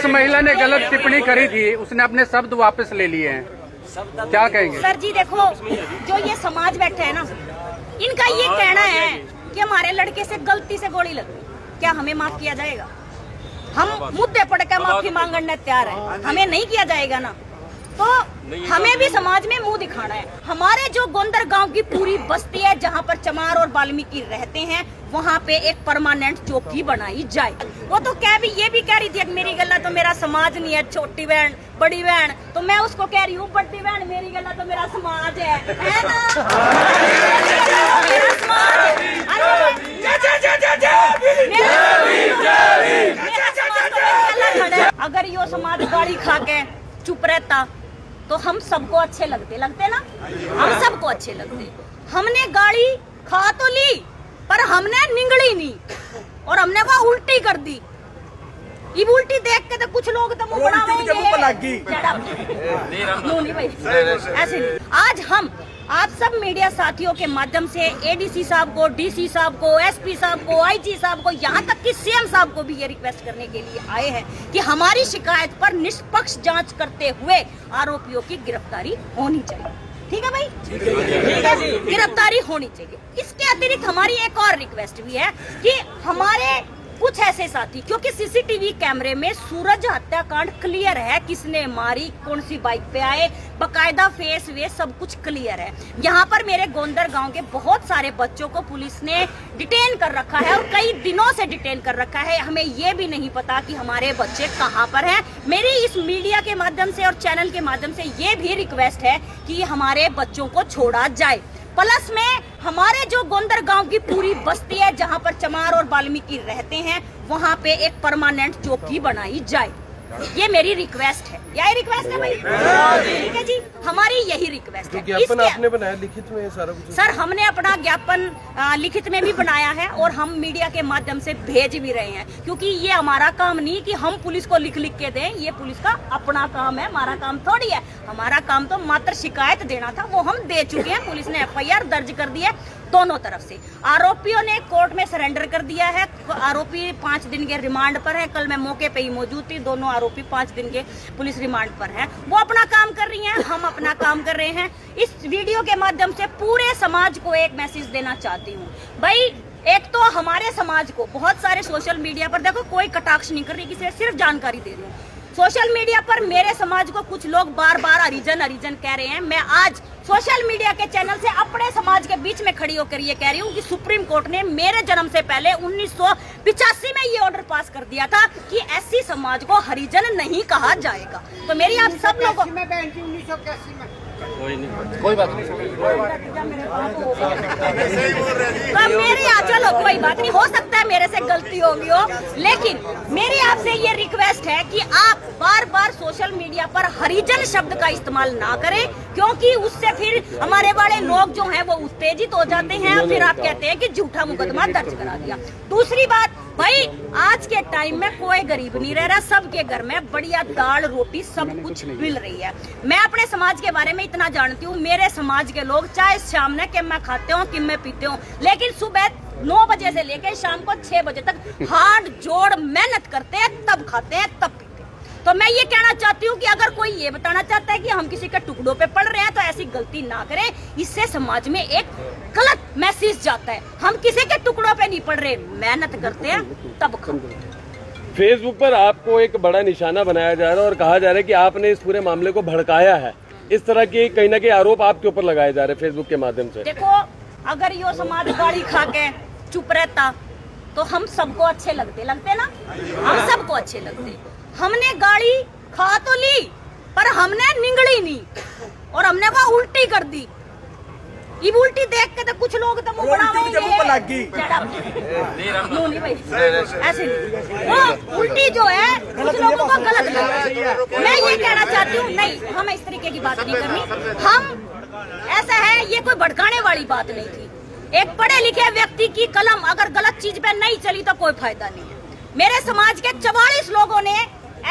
जिस महिला ने गलत टिप्पणी करी थी उसने अपने शब्द वापस ले लिए हैं, क्या कहेंगे? सर जी देखो, जो ये समाज बैठे है ना, इनका ये कहना है कि हमारे लड़के से गलती से गोली लगी, क्या हमें माफ किया जाएगा? हम मुद्दे पड़ के माफी मांगने तैयार है, हमें नहीं किया जाएगा ना, तो हमें भी समाज में मुंह दिखाना है। हमारे जो गोंदर गांव की पूरी बस्ती है जहां पर चमार और वाल्मीकि रहते हैं, वहां पे एक परमानेंट चौकी बनाई जाए। वो तो ये भी कह रही थी, मेरी गल्ला तो मेरा समाज नहीं है, छोटी बहन बड़ी बहन, तो मैं उसको कह रही हूँ बड़ी बहन मेरी गल्ला तो मेरा समाज है ना? मेरा समाज है। अगर यो समाज गाड़ी खा के चुप रहता तो हम सबको अच्छे लगते ना, हम सबको अच्छे लगते। हमने गाड़ी खा तो ली पर हमने निगली नहीं, और हमने वो उल्टी कर दी। ये उल्टी देख के तो कुछ लोग तो मुंह बनाएंगे, ऐसे नहीं। आज हम आप सब मीडिया साथियों के माध्यम से एडीसी साहब को, डीसी साहब को, एसपी साहब को, आईजी साहब को, यहाँ तक कि सीएम साहब को भी ये रिक्वेस्ट करने के लिए आए हैं कि हमारी शिकायत पर निष्पक्ष जांच करते हुए आरोपियों की गिरफ्तारी होनी चाहिए। ठीक है भाई, ठीक है, गिरफ्तारी होनी चाहिए। इसके अतिरिक्त हमारी एक और रिक्वेस्ट भी है कि हमारे कुछ ऐसे साथी, क्योंकि सीसीटीवी कैमरे में सूरज हत्याकांड क्लियर है, किसने मारी, कौन सी बाइक पे आए, बकायदा फेस वे सब कुछ क्लियर है। यहाँ पर मेरे गोंदर गांव के बहुत सारे बच्चों को पुलिस ने डिटेन कर रखा है, और कई दिनों से डिटेन कर रखा है। हमें ये भी नहीं पता कि हमारे बच्चे कहाँ पर हैं। मेरी इस मीडिया के माध्यम से और चैनल के माध्यम से ये भी रिक्वेस्ट है कि हमारे बच्चों को छोड़ा जाए। प्लस में हमारे जो गोंदर गांव की पूरी बस्ती है जहां पर चमार और वाल्मीकि रहते हैं, वहां पे एक परमानेंट चौकी बनाई जाए। ये मेरी रिक्वेस्ट है। यही रिक्वेस्ट है भाई, ठीक है जी, हमारी यही रिक्वेस्ट है। ज्ञापन आपने बनाया लिखित में सारा कुछ? सर हमने अपना ज्ञापन लिखित में भी बनाया है, और हम मीडिया के माध्यम से भेज भी रहे हैं, क्योंकि ये हमारा काम नहीं कि हम पुलिस को लिख के दें, ये पुलिस का अपना काम है, हमारा काम थोड़ी है। हमारा काम तो मात्र शिकायत देना था, वो हम दे चुके हैं। पुलिस ने एफआईआर दर्ज कर दी है दोनों तरफ से। आरोपियों ने कोर्ट में सरेंडर कर दिया है। आरोपी 5 दिन के रिमांड पर है। कल मैं मौके पे ही मौजूद थी। दोनों आरोपी 5 दिन के पुलिस रिमांड पर हैं। वो अपना काम कर रही हैं, हम अपना काम कर रहे हैं। इस वीडियो के माध्यम से पूरे समाज को एक मैसेज देना चाहती हूँ भाई। एक तो हमारे समाज को बहुत सारे सोशल मीडिया पर, देखो कोई कटाक्ष नहीं कर रही, किसी सिर्फ जानकारी दे रही हूँ। सोशल मीडिया पर मेरे समाज को कुछ लोग बार बार हरिजन हरिजन कह रहे हैं। मैं आज सोशल मीडिया के चैनल से अपने समाज के बीच में खड़ी होकर ये कह रही हूँ कि सुप्रीम कोर्ट ने मेरे जन्म से पहले 1985 में ये ऑर्डर पास कर दिया था कि एससी समाज को हरिजन नहीं कहा जाएगा। तो मेरी आप सब लोगों कोई बात नहीं, तो मेरी चलो कोई बात नहीं, हो सकता है मेरे से गलती होगी हो, लेकिन मेरी आपसे ये रिक्वेस्ट है कि आप बार बार सोशल मीडिया पर हरिजन शब्द का इस्तेमाल ना करें, क्योंकि उससे फिर हमारे वाले लोग जो हैं वो उत्तेजित हो जाते हैं, फिर आप कहते हैं कि झूठा मुकदमा दर्ज करा दिया। दूसरी बात भाई, आज के टाइम में कोई गरीब नहीं रह रहा, सबके घर में बढ़िया दाल रोटी सब कुछ मिल रही है। मैं अपने समाज के बारे में इतना जानती हूँ, मेरे समाज के लोग चाहे शाम ने किम्मा खाते हो किम्मे पीते हो, लेकिन सुबह 9 बजे से लेकर शाम को 6 बजे तक हाथ जोड़ मेहनत करते हैं, तब खाते हैं तब पीते हैं। तो मैं ये कहना चाहती हूँ कि अगर कोई ये बताना चाहता है कि हम किसी के टुकड़ों पे पड़ रहे हैं, तो ऐसी गलती ना करें। इससे समाज में एक गलत मैसेज जाता है। हम किसी के टुकड़ों पे नहीं पड़ रहे, मेहनत करते हैं तब खाते हैं। फेसबुक पर आपको एक बड़ा निशाना बनाया जा रहा है और कहा जा रहा है कि आपने इस पूरे मामले को भड़काया है। इस तरह के कहीं ना कहीं आरोप आपके ऊपर लगाए जा रहे हैं फेसबुक के माध्यम से। देखो, अगर यो समाज गाड़ी खा के चुप रहता तो हम सबको अच्छे लगते ना, हम सबको अच्छे लगते। हमने गाड़ी खा तो ली पर हमने निगली नहीं, और हमने वो उल्टी कर दी। ये उल्टी देख के तो कुछ लोग तो मुंह बनाएंगे, ऐसे नहीं। वो उल्टी जो है कुछ लोगों को गलत लगी। मैं ये कहना चाहती हूँ, नहीं, हमें इस तरीके की बात नहीं करनी। हम ऐसा है, ये कोई भड़काने वाली बात नहीं थी। एक पढ़े लिखे व्यक्ति की कलम अगर गलत चीज पे नहीं चली तो कोई फायदा नहीं है। मेरे समाज के 44 लोगों ने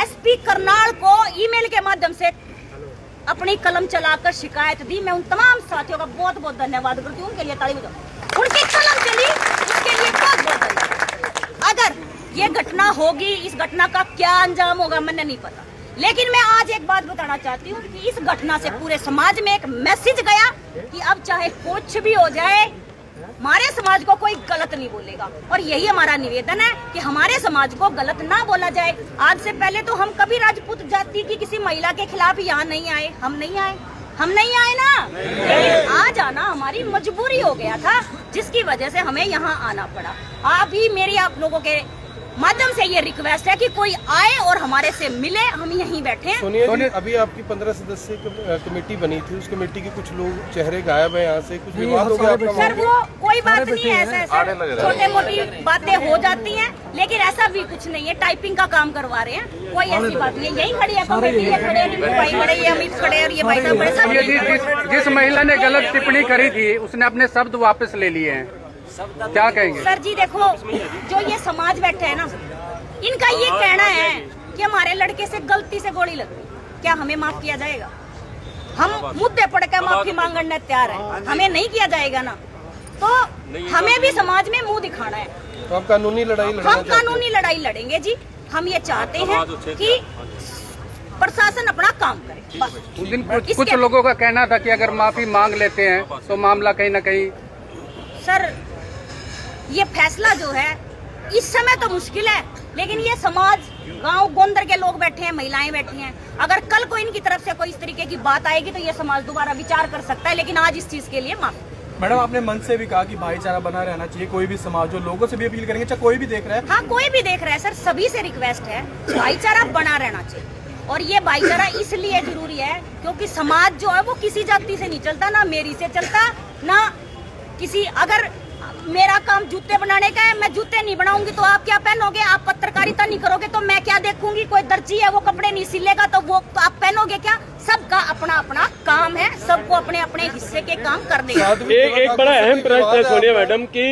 एसपी करनाल को ईमेल के माध्यम से अपनी कलम चलाकर शिकायत दी। मैं उन तमाम साथियों का बहुत बहुत धन्यवाद करती हूँ, उनके लिए ताली बजाओ। उनकी कलम चली, उसके लिए बहुत बहुत धन्यवाद। अगर ये घटना होगी, इस घटना का क्या अंजाम होगा मैंने नहीं पता, लेकिन मैं आज एक बात बताना चाहती हूँ कि इस घटना से पूरे समाज में एक मैसेज गया कि अब चाहे कुछ भी हो जाए हमारे समाज को कोई गलत नहीं बोलेगा, और यही हमारा निवेदन है कि हमारे समाज को गलत ना बोला जाए। आज से पहले तो हम कभी राजपूत जाति की किसी महिला के खिलाफ यहाँ नहीं आए, हम नहीं आए ना, लेकिन आज आना हमारी मजबूरी हो गया था, जिसकी वजह से हमें यहाँ आना पड़ा। अभी मेरी आप लोगों के माध्यम से ये रिक्वेस्ट है कि कोई आए और हमारे से मिले, हम यहीं बैठे हैं। सोनिया, अभी आपकी 15 सदस्यीय कमेटी बनी थी, उस कमेटी के कुछ लोग चेहरे गायब हैं यहाँ से, कुछ विवाद हो गया आपका? सर वो कोई बात नहीं है, ऐसा छोटे मोटी बातें हो जाती हैं, लेकिन ऐसा भी कुछ नहीं है, टाइपिंग का काम करवा रहे हैं, कोई ऐसी बात नहीं है। यही खड़ी है कमेटी, ये खड़े हैं भाई बड़े, ये अमित खड़े और ये भाई साहब बड़े, सब जिस महिला ने गलत टिप्पणी करी थी उसने अपने शब्द वापस ले लिए हैं, क्या कहेंगे? सर जी देखो, जो ये समाज बैठे है ना, इनका ये कहना है कि हमारे लड़के से गलती से गोली लग गई, क्या हमें माफ किया जाएगा? हम मुद्दे पड़ के माफी मांगने तैयार है, हमें नहीं किया जाएगा ना, तो हमें भी समाज में मुंह दिखाना है। तो आप कानूनी लड़ाई लड़ना हम कानूनी लड़ाई लड़ेंगे जी। हम ये चाहते हैं कि प्रशासन अपना काम करे बस। उस दिन कुछ लोगों का कहना था कि अगर माफी मांग लेते हैं तो मामला कहीं न कहीं। सर ये फैसला जो है इस समय तो मुश्किल है, लेकिन ये समाज, गांव गोंदर के लोग बैठे हैं, महिलाएं बैठी हैं, अगर कल को इनकी तरफ से कोई इस तरीके की बात आएगी तो ये समाज दोबारा विचार कर सकता है, लेकिन आज इस चीज के लिए माफ। मैडम आपने मन से भी कहा कि भाईचारा बना रहना चाहिए, कोई भी समाज जो लोगों से भी अपील करेंगे, चाहे कोई भी देख रहा है। हाँ कोई भी देख रहा है सर, सभी से रिक्वेस्ट है, भाईचारा बना रहना चाहिए, और ये भाईचारा इसलिए जरूरी है क्योंकि समाज जो है वो किसी जाति से नहीं चलता, ना मेरी से चलता, ना किसी। अगर मेरा काम जूते बनाने का है, मैं जूते नहीं बनाऊंगी तो आप क्या पहनोगे? आप पत्रकारिता नहीं करोगे तो मैं क्या देखूंगी? कोई दर्जी है वो कपड़े नहीं सिलेगा तो वो तो आप पहनोगे क्या? सबका अपना अपना काम है, सबको अपने अपने हिस्से के काम कर देंगे। एक बड़ा अहम प्रश्न है सोनिया मैडम कि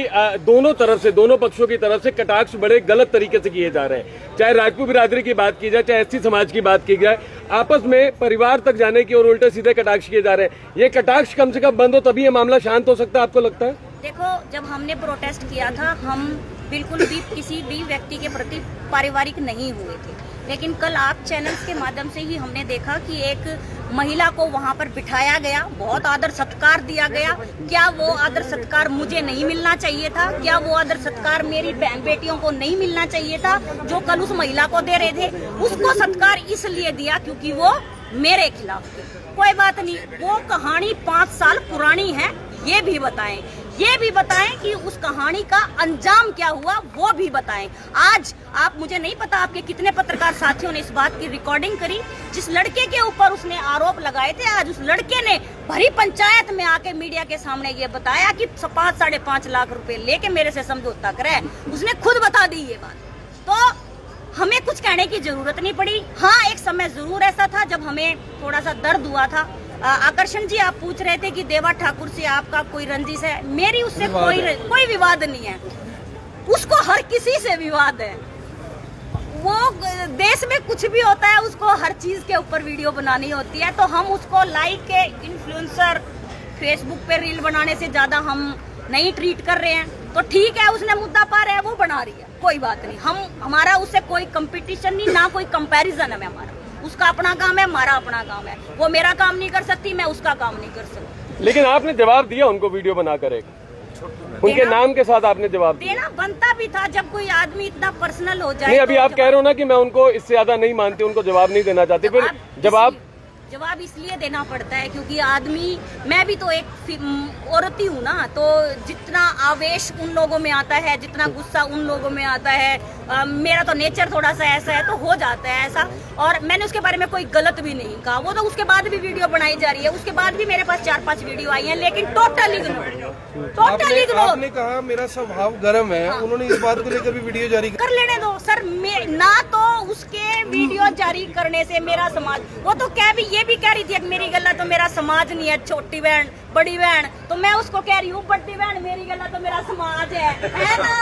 दोनों तरफ से, दोनों पक्षों की तरफ से कटाक्ष बड़े गलत तरीके से किए जा रहे हैं, चाहे राजपूत बिरादरी की बात की जाए, चाहे एससी समाज की बात की जाए, आपस में परिवार तक जाने की और उल्टे सीधे कटाक्ष किए जा रहे हैं। ये कटाक्ष कम से कम बंद हो तभी ये मामला शांत हो सकता है, आपको लगता है? देखो, जब हमने प्रोटेस्ट किया था, हम बिल्कुल भी किसी भी व्यक्ति के प्रति पारिवारिक नहीं हुए थे, लेकिन कल आप चैनल्स के माध्यम से ही हमने देखा कि एक महिला को वहां पर बिठाया गया, बहुत आदर सत्कार दिया गया। क्या वो आदर सत्कार मुझे नहीं मिलना चाहिए था? क्या वो आदर सत्कार मेरी बहन बेटियों को नहीं मिलना चाहिए था जो कल उस महिला को दे रहे थे? उसको सत्कार इसलिए दिया क्योंकि वो मेरे खिलाफ थी। कोई बात नहीं, वो कहानी 5 साल पुरानी है, ये भी बताएं कि उस कहानी का अंजाम क्या हुआ, वो भी बताएं। आज आप, मुझे नहीं पता आपके कितने पत्रकार साथियों ने इस बात की रिकॉर्डिंग करी, जिस लड़के के ऊपर उसने आरोप लगाए थे, आज उस लड़के ने भरी पंचायत में आके मीडिया के सामने ये बताया कि 5-5.5 लाख रुपए लेके मेरे से समझौता करे। उसने खुद बता दी ये बात, तो हमें कुछ कहने की जरूरत नहीं पड़ी। हाँ, एक समय जरूर ऐसा था जब हमें थोड़ा सा दर्द हुआ था। आकर्षण जी, आप पूछ रहे थे कि देवा ठाकुर से आपका कोई रंजिश है? मेरी उससे कोई विवाद नहीं है, उसको हर किसी से विवाद है। वो देश में कुछ भी होता है उसको हर चीज के ऊपर वीडियो बनानी होती है, तो हम उसको लाइक के इन्फ्लुएंसर, फेसबुक पे रील बनाने से ज्यादा हम नहीं ट्रीट कर रहे हैं। तो ठीक है, उसने मुद्दा पा रहा है, वो बना रही है, कोई बात नहीं। हमारा उससे कोई कंपटीशन नहीं, ना कोई कंपैरिजन है हमारा। उसका अपना काम है, हमारा अपना काम है। वो मेरा काम नहीं कर सकती, मैं उसका काम नहीं कर सकती। लेकिन आपने जवाब दिया उनको वीडियो बनाकर, एक उनके नाम के साथ आपने जवाब दिया। देना बनता भी था जब कोई आदमी इतना पर्सनल हो जाए। नहीं, अभी आप कह रहे हो ना कि मैं उनको इससे ज्यादा नहीं मानती, उनको जवाब नहीं देना चाहती, फिर जवाब इसलिए देना पड़ता है क्योंकि आदमी, मैं भी तो एक औरत ही हूँ ना, तो जितना आवेश उन लोगों में आता है, जितना गुस्सा उन लोगों में आता है, मेरा तो नेचर थोड़ा सा ऐसा है, तो हो जाता है ऐसा। और मैंने उसके बारे में कोई गलत भी नहीं कहा, वो तो उसके बाद भी वीडियो बनाई जा रही है, उसके बाद भी मेरे पास 4-5 वीडियो आई हैं, लेकिन टोटल इग्नोर। आपने कहा मेरा स्वभाव गर्म है, उन्होंने इस बात को लेकर भी वीडियो जारी कर लेने दो सर। ना तो उसके वीडियो जारी करने से मेरा समाज, वो तो ये भी कह रही थी मेरी गला तो मेरा समाज नहीं है, छोटी बहन बड़ी बहन, तो मैं उसको कह रही हूँ बड़ी बहन मेरी गला तो मेरा समाज है ना।